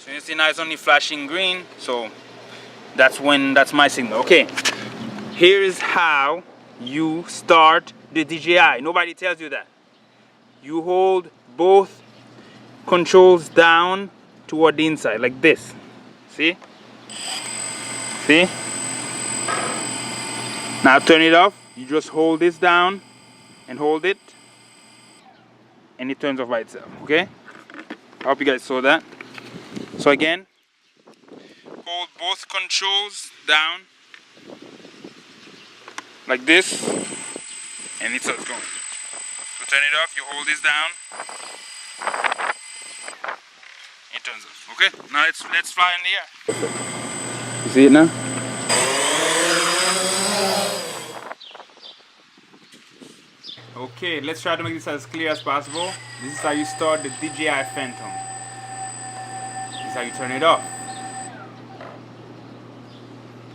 So you see now it's only flashing green, so that's my signal. Okay, here is how you start the DJI. Nobody tells you that. You hold both controls down toward the inside like this. See? See? Now turn it off. You just hold this down and hold it, and it turns off by itself. Okay? I hope you guys saw that. So again, hold both controls down like this, and it starts going. So turn it off. You hold this down. It turns off. Okay? Now let's fly in the air. You see it now? Okay, let's try to make this as clear as possible. This is how you start the DJI Phantom. This is how you turn it off.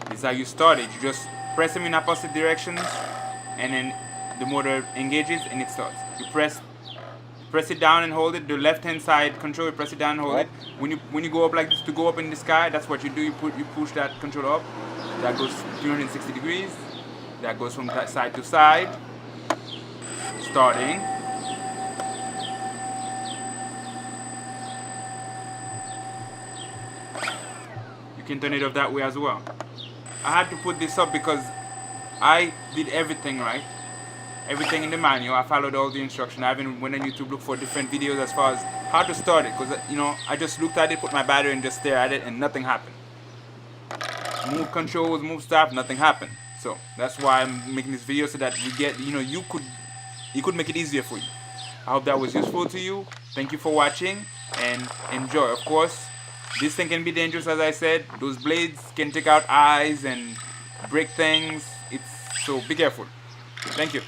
This is how you start it. You just press them in opposite directions, and then the motor engages and it starts. You press it down and hold it. The left-hand side control, you press it down and hold it. When you go up like this, to go up in the sky, that's what you do. You push that control up. That goes 360 degrees. That goes from side to side. Starting. You can turn it off that way as well. I had to put this up because I did everything right. Everything in the manual. I followed all the instructions. I even went on YouTube, look for different videos as far as how to start it, because I just looked at it, put my battery and just stare at it, and nothing happened. Move controls, move stuff, nothing happened. So that's why I'm making this video, so that we get, you could make it easier for you. I hope that was useful to you. Thank you for watching and enjoy. Of course, this thing can be dangerous, as I said. Those blades can take out eyes and break things. So be careful. Thank you.